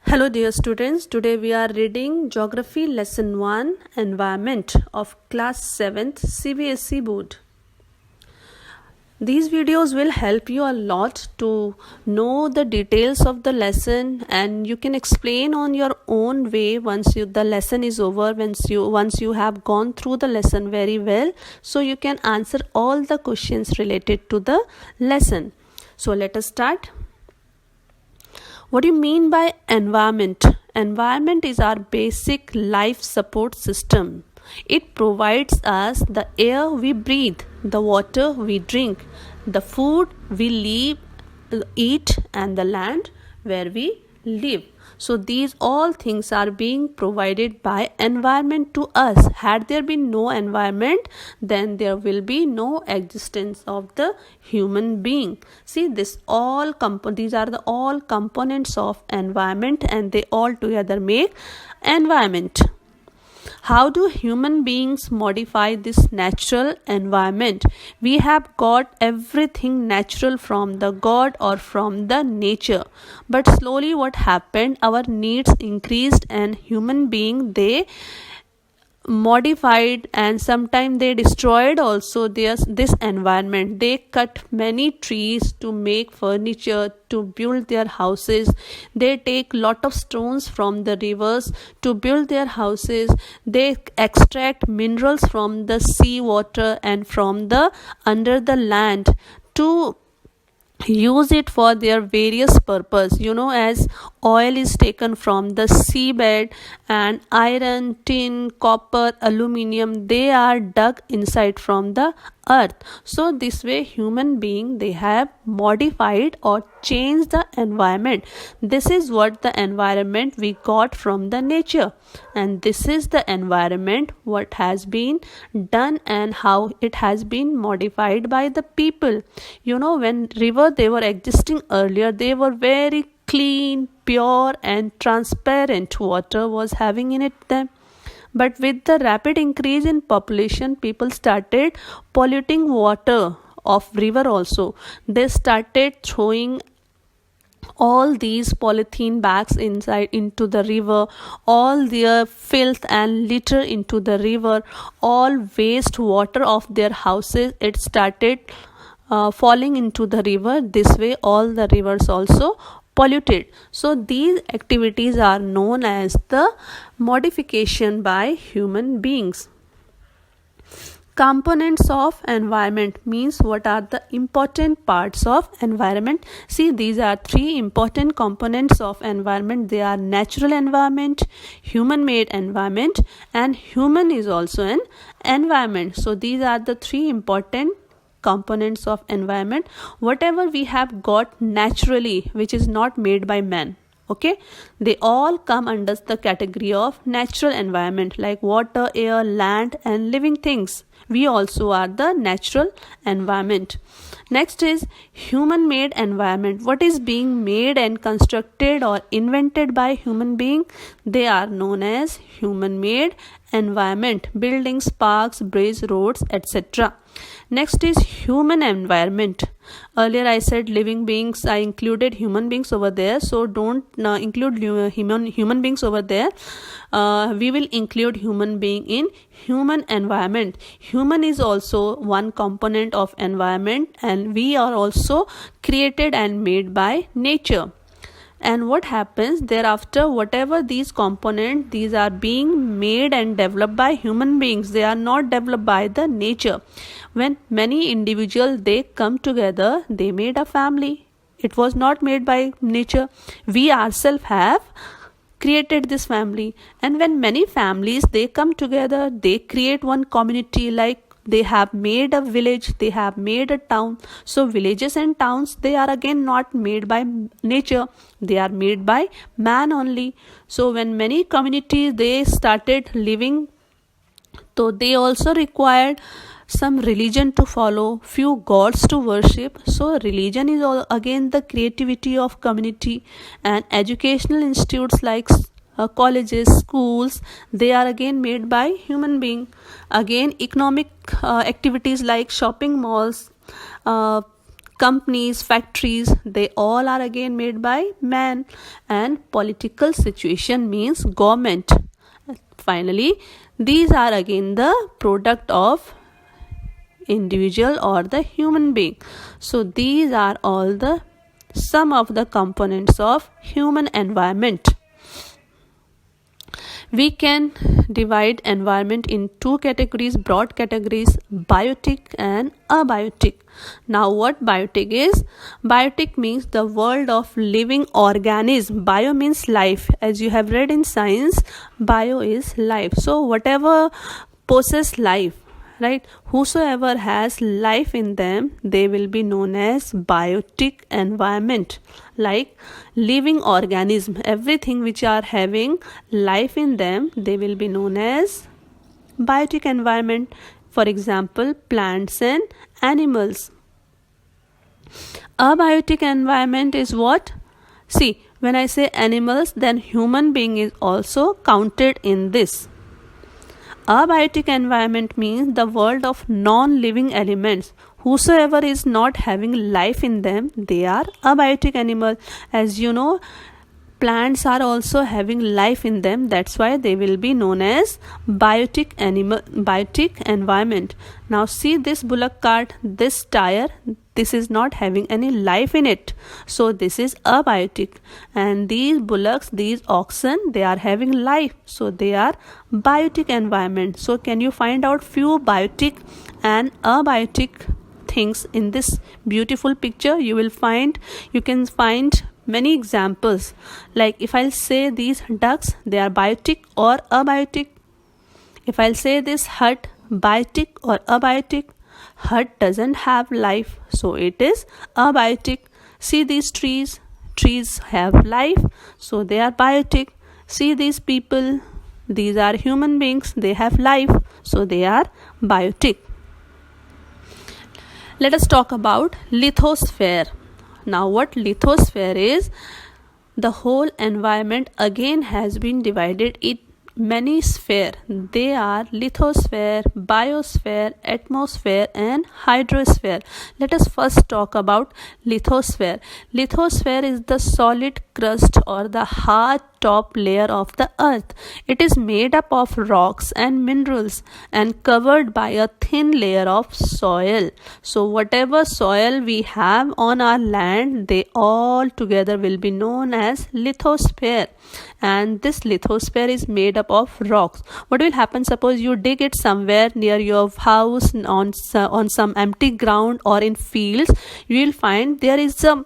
Hello dear students, today we are reading Geography Lesson 1 Environment of Class 7th CBSE Board. These videos will help you a lot to know the details of the lesson, and you can explain on your own way once the lesson is over, once you have gone through the lesson very well, so you can answer all the questions related to the lesson. So let us start. What do you mean by environment? Environment is our basic life support system. It provides us the air we breathe, the water we drink, the food we eat, and the land where we live. So these all things are being provided by environment to us. Had there been no environment, then there will be no existence of the human being. See, these are the all components of environment, and they all together make environment. How do human beings modify this natural environment? We have got everything natural from the God or from the nature. But slowly what happened? Our needs increased, and human being, they modified and sometimes they destroyed also this environment. They cut many trees to make furniture, to build their houses. They take lot of stones from the rivers to build their houses. They extract minerals from the sea water and from the under the land to use it for their various purpose, as oil is taken from the seabed, and iron, tin, copper, aluminium, they are dug inside from the earth. So this way human being, they have modified or changed the environment. This is what the environment we got from the nature, and this is the environment what has been done and how it has been modified by the people. When river they were existing earlier, they were very clean, pure and transparent water was having in it them. But with the rapid increase in population, people started polluting water of river also. They started throwing all these polythene bags into the river, all their filth and litter into the river, all waste water of their houses, it started falling into the river. This way all the rivers also polluted. So these activities are known as the modification by human beings. Components of environment means what are the important parts of environment. See, these are three important components of environment. They are natural environment, human made environment, and human is also an environment. So these are the three important components of environment. Whatever we have got naturally, which is not made by man, okay, they all come under the category of natural environment, like water, air, land and living things. We also are the natural environment. Next is human made environment. What is being made and constructed or invented by human being? They are known as human made environment. Buildings, parks, bridges, roads, etc. Next is human environment. Earlier I said living beings, I included human beings over there, so don't include human beings over there. We will include human being in human environment. Human is also one component of environment, and we are also created and made by nature. And what happens thereafter, whatever these components, these are being made and developed by human beings. They are not developed by the nature. When many individuals, they come together, they made a family. It was not made by nature. We ourselves have created this family. And when many families, they come together, they create one community, like they have made a village, they have made a town. So villages and towns, they are again not made by nature, they are made by man only. So when many communities, they started living, so they also required some religion to follow, few gods to worship. So religion is again the creativity of community, and educational institutes like colleges, schools, they are again made by human being. Again, economic activities like shopping malls, companies, factories, they all are again made by man. And political situation means government. Finally, these are again the product of individual or the human being. So these are all the some of the components of human environment. We can divide environment in two categories, broad categories, biotic and abiotic. Now what biotic is? Biotic means the world of living organism. Bio means life. As you have read in science, bio is life. So whatever possess life, right, whosoever has life in them, they will be known as biotic environment. Like living organism, everything which are having life in them, they will be known as biotic environment. For example, plants and animals. Abiotic environment is what? See, when I say animals, then human being is also counted in this. Abiotic environment means the world of non-living elements. Whosoever is not having life in them, they are abiotic animal. As you know, plants are also having life in them. That's why they will be known as biotic environment. Now see this bullock cart, this tire, this is not having any life in it, so this is abiotic. And these bullocks, these oxen, they are having life, so they are biotic environment. So can you find out few biotic and abiotic things in this beautiful picture? You can find many examples. Like if I'll say these ducks, they are biotic or abiotic. If I'll say this hut, biotic or abiotic. Hut doesn't have life, so it is abiotic. See these trees have life, so they are biotic. See these people, these are human beings, they have life, so they are biotic. Let us talk about lithosphere. Now what lithosphere is? The whole environment again has been divided in many spheres. They are lithosphere, biosphere, atmosphere and hydrosphere. Let us first talk about lithosphere. Lithosphere is the solid crust or the hard top layer of the earth. It is made up of rocks and minerals and covered by a thin layer of soil. So whatever soil we have on our land, they all together will be known as lithosphere. And this lithosphere is made up of rocks. What will happen? Suppose you dig it somewhere near your house, on some empty ground or in fields, you will find there is a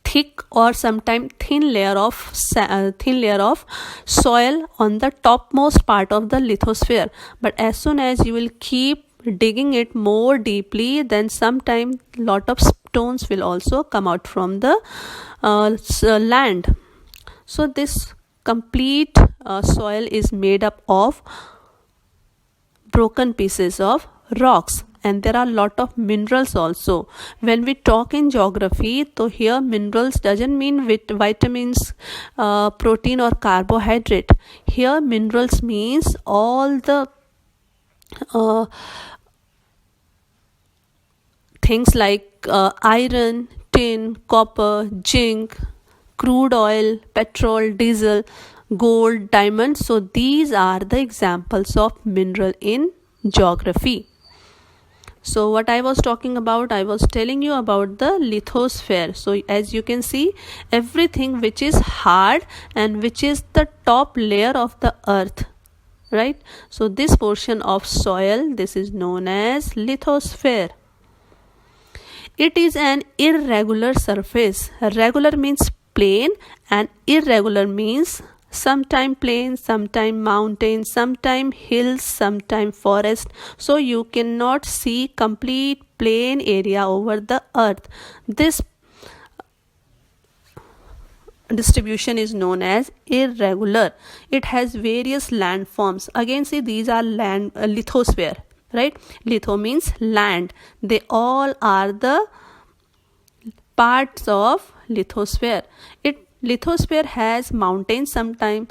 thick or sometimes thin layer of soil on the topmost part of the lithosphere. But as soon as you will keep digging it more deeply, then sometime lot of stones will also come out from the land. So this complete soil is made up of broken pieces of rocks, and there are a lot of minerals also. When we talk in geography, so here minerals doesn't mean vitamins, protein or carbohydrate. Here minerals means all the things like iron, tin, copper, zinc, crude oil, petrol, diesel, gold, diamonds. So these are the examples of mineral in geography. So what I was talking about, I was telling you about the lithosphere. So as you can see, everything which is hard and which is the top layer of the earth, right? So this portion of soil, this is known as lithosphere. It is an irregular surface. Regular means plain and irregular means sometime plain, sometime mountain, sometime hills, sometime forest. So you cannot see complete plain area over the earth. This distribution is known as irregular. It has various landforms. Again, see, these are land lithosphere, right? Litho means land. They all are the parts of lithosphere. Lithosphere has mountains sometimes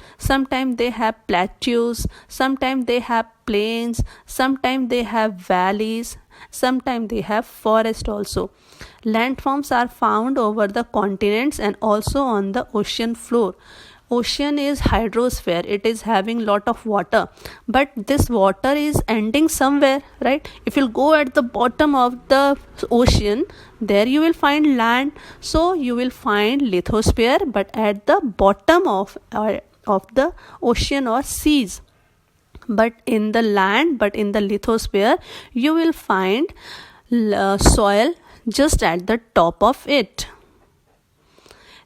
they have plateaus, sometimes they have plains, sometimes they have valleys, sometimes they have forest also. Landforms are found over the continents and also on the ocean floor. Ocean is hydrosphere, it is having lot of water, but this water is ending somewhere, right? If you'll go at the bottom of the ocean, there you will find land, so you will find lithosphere, but at the bottom of the ocean or seas. But in the lithosphere you will find soil just at the top of it.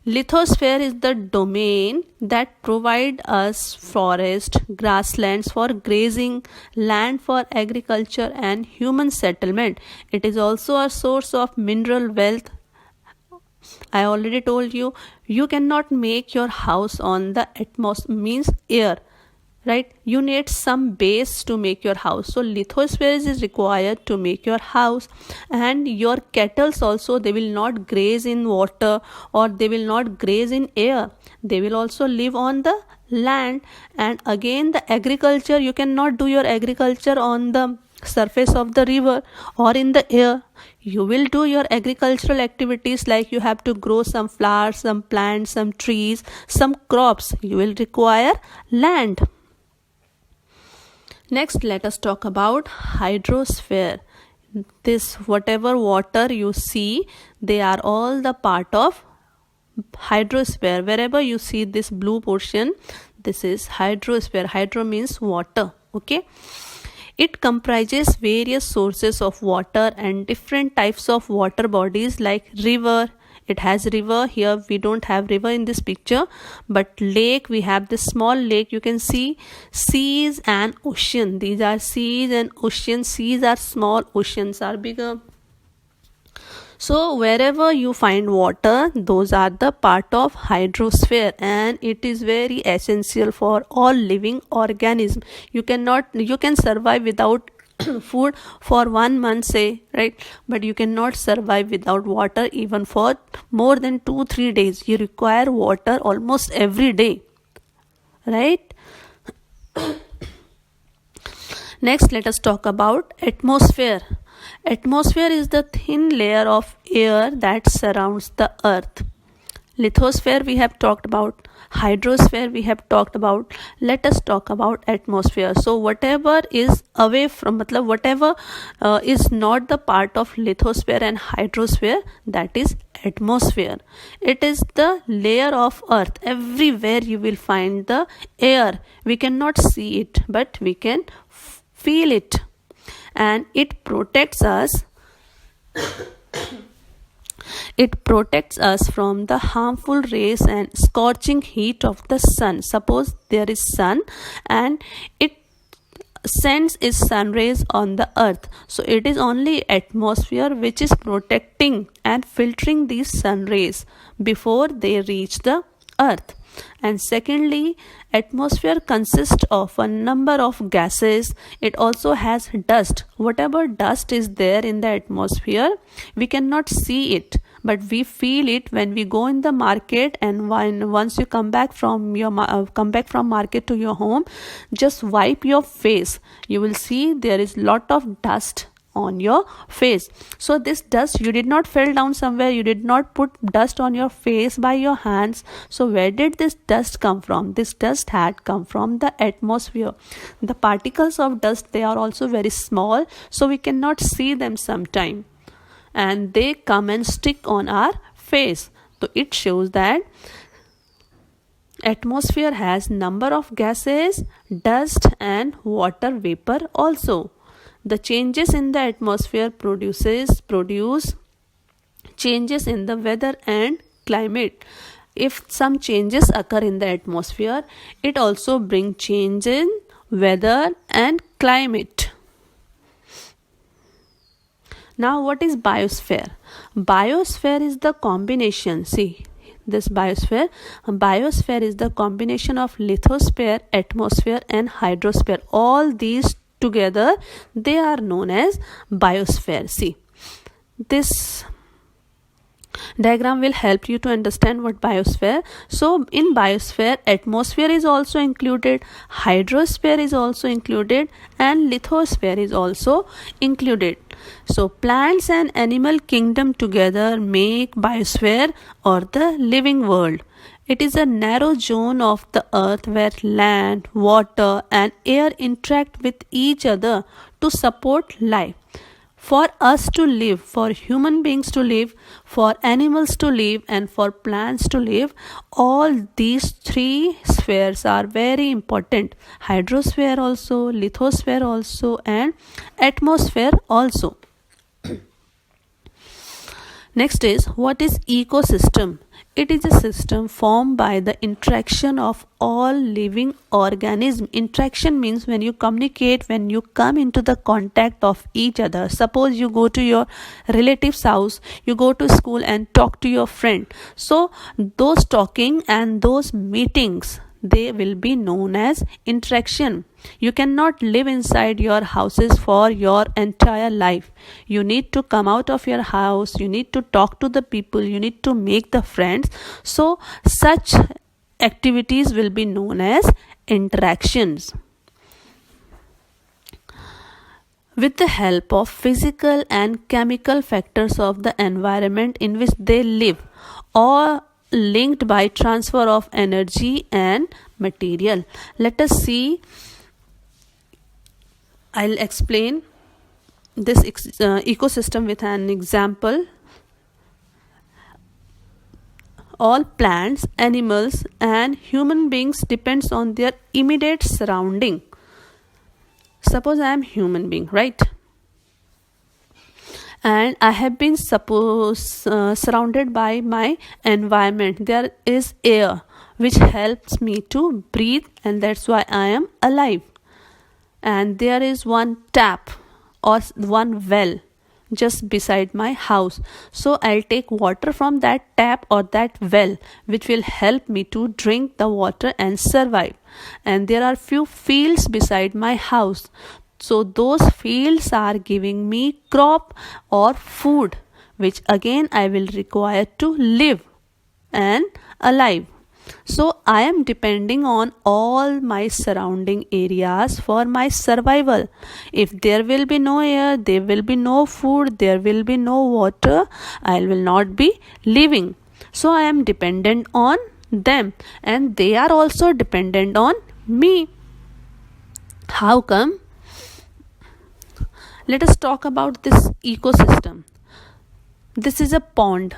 Lithosphere is the domain that provide us forest, grasslands for grazing, land for agriculture and human settlement. It is also a source of mineral wealth. I already told you, you cannot make your house on the atmosphere, means air, right? You need some base to make your house. So lithosphere is required to make your house. And your cattle also, they will not graze in water or they will not graze in air. They will also live on the land. And again, the agriculture, you cannot do your agriculture on the surface of the river or in the air. You will do your agricultural activities like you have to grow some flowers, some plants, some trees, some crops. You will require land. Next, let us talk about hydrosphere. This whatever water you see, they are all the part of hydrosphere. Wherever you see this blue portion, this is hydrosphere. Hydro means water. Okay. It comprises various sources of water and different types of water bodies like river. It has river. Here we don't have river in this picture, but lake, we have this small lake. You can see seas and ocean. These are seas and oceans. Seas are small, oceans are bigger. So wherever you find water, those are the part of hydrosphere, and it is very essential for all living organism. You can survive without food for 1 month, say, right? But you cannot survive without water even for more than 2-3 days. You require water almost every day, right? Next, let us talk about atmosphere. Atmosphere is the thin layer of air that surrounds the earth. Lithosphere we have talked about, hydrosphere we have talked about. Let us talk about atmosphere. So whatever is away from, whatever is not the part of lithosphere and hydrosphere, that is atmosphere. It is the layer of earth. Everywhere you will find the air. We cannot see it, but we can feel it, and it protects us. It protects us from the harmful rays and scorching heat of the sun. Suppose there is sun and it sends its sun rays on the earth. So it is only atmosphere which is protecting and filtering these sun rays before they reach the earth. And secondly, atmosphere consists of a number of gases. It also has dust. Whatever dust is there in the atmosphere, we cannot see it, but we feel it when we go in the market. And once you come back from market to your home, just wipe your face. You will see there is lot of dust on your face. So this dust, you did not fell down somewhere, you did not put dust on your face by your hands. So where did this dust come from? This dust had come from the atmosphere. The particles of dust, they are also very small, so we cannot see them sometime, and they come and stick on our face. So it shows that atmosphere has number of gases, dust and water vapor also. The changes in the atmosphere produce changes in the weather and climate. If some changes occur in the atmosphere, it also brings change in weather and climate. Now, what is biosphere? Biosphere is the combination. See, this biosphere is the combination of lithosphere, atmosphere and hydrosphere. All these together, they are known as biosphere. See, this Diagram will help you to understand what biosphere. So in biosphere, atmosphere is also included, hydrosphere is also included, and lithosphere is also included. So plants and animal kingdom together make biosphere or the living world. It is a narrow zone of the earth where land, water, and air interact with each other to support life. For us to live, for human beings to live, for animals to live, and for plants to live, all these three spheres are very important. Hydrosphere also, lithosphere also, and atmosphere also. Next is, what is ecosystem? It is a system formed by the interaction of all living organisms. Interaction means when you communicate, when you come into the contact of each other. Suppose you go to your relative's house, you go to school and talk to your friend. So those talking and those meetings, they will be known as interaction. You cannot live inside your houses for your entire life. You need to come out of your house, you need to talk to the people, you need to make the friends. So such activities will be known as interactions. With the help of physical and chemical factors of the environment in which they live, or linked by transfer of energy and material. Let us see. I'll explain this ecosystem with an example. All plants, animals, and human beings depends on their immediate surrounding. Suppose I am human being, right? And I have been surrounded by my environment. There is air which helps me to breathe, and that's why I am alive. And there is one tap or one well just beside my house. So I'll take water from that tap or that well, which will help me to drink the water and survive. And there are few fields beside my house. So those fields are giving me crop or food, which again I will require to live and alive. So I am depending on all my surrounding areas for my survival. If there will be no air, there will be no food, there will be no water, I will not be living. So I am dependent on them, and they are also dependent on me. How come? Let us talk about this ecosystem. This is a pond,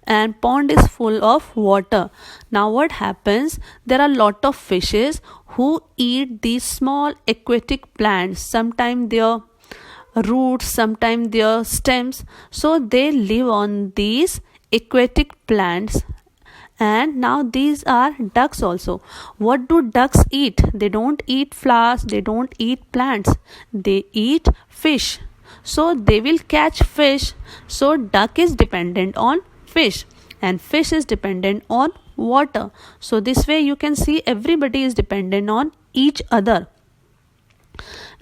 and pond is full of water. Now what happens? There are lot of fishes who eat these small aquatic plants, sometimes their roots, sometimes their stems. So they live on these aquatic plants. And now these are ducks also. What do ducks eat? They don't eat flowers, they don't eat plants, they eat fish. So they will catch fish. So duck is dependent on fish, and fish is dependent on water. So this way you can see everybody is dependent on each other.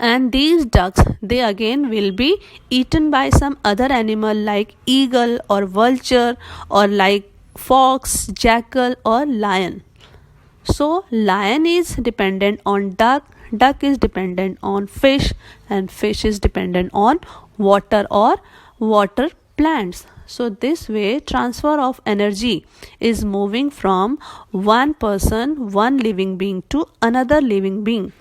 And these ducks, they again will be eaten by some other animal like eagle or vulture, or like fox, jackal, or lion. So lion is dependent on duck, duck is dependent on fish, and fish is dependent on water or water plants. So this way transfer of energy is moving from one person, one living being, to another living being.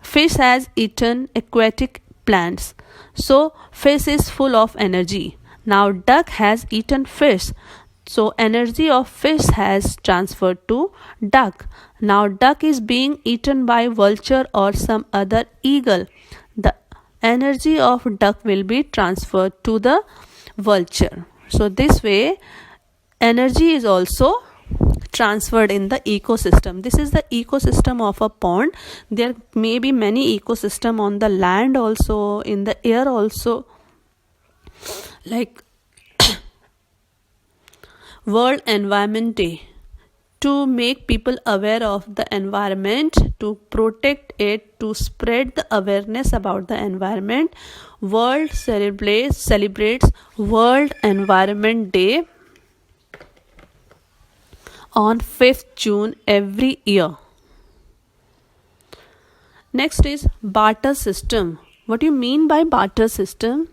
Fish has eaten aquatic plants, so fish is full of energy. Now duck has eaten fish, so energy of fish has transferred to duck. Now duck is being eaten by vulture or some other eagle. The energy of duck will be transferred to the vulture. So this way energy is also transferred in the ecosystem. This is the ecosystem of a pond. There may be many ecosystem on the land also, in the air also. Like World Environment Day to make people aware of the environment, to protect it, to spread the awareness about the environment, world celebrates World Environment Day on 5th June every year. Next is barter system. What do you mean by barter system?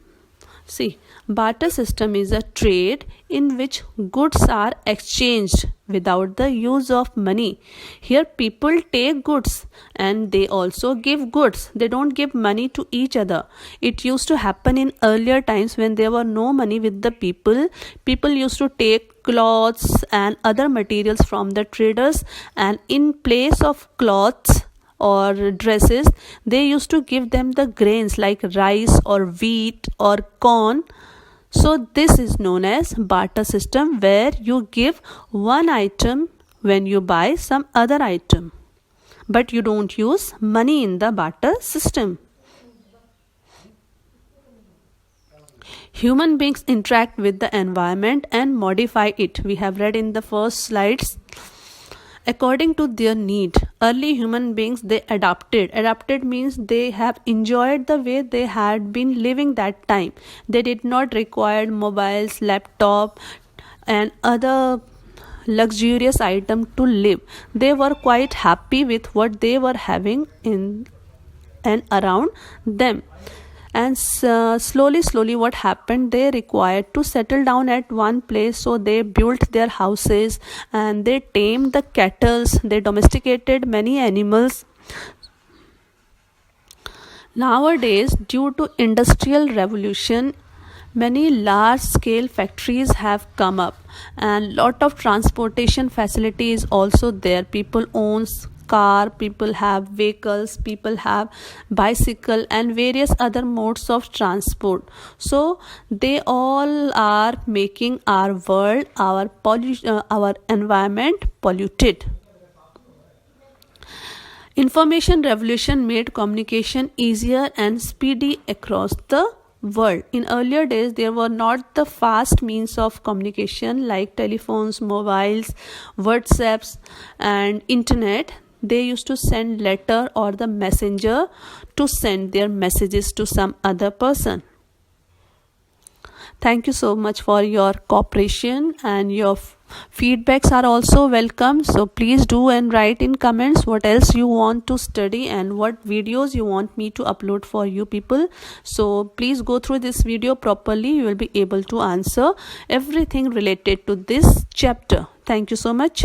See, barter system is a trade in which goods are exchanged without the use of money. Here people take goods and they also give goods. They don't give money to each other. It used to happen in earlier times when there were no money with the people. People used to take cloths and other materials from the traders, and in place of cloths or dresses, they used to give them the grains like rice or wheat or corn. So this is known as barter system, where you give one item when you buy some other item, but you don't use money in the barter system. Human beings interact with the environment and modify it. We have read in the first slides. According to their need, early human beings, they adapted means they have enjoyed the way they had been living that time. They did not require mobiles, laptop and other luxurious item to live. They were quite happy with what they were having in and around them. And slowly what happened, they required to settle down at one place, so they built their houses and they tamed the cattle, they domesticated many animals. Nowadays, due to industrial revolution, many large scale factories have come up and lot of transportation facilities also there. People own car, people have vehicles, people have bicycle and various other modes of transport. So they all are making our world, our environment polluted. Information revolution made communication easier and speedy across the world. In earlier days, there were not the fast means of communication like telephones, mobiles, WhatsApps and internet. They used to send letter or the messenger to send their messages to some other person. Thank you so much for your cooperation, and your feedbacks are also welcome. So please do and write in comments what else you want to study and what videos you want me to upload for you people. So please go through this video properly. You will be able to answer everything related to this chapter. Thank you so much.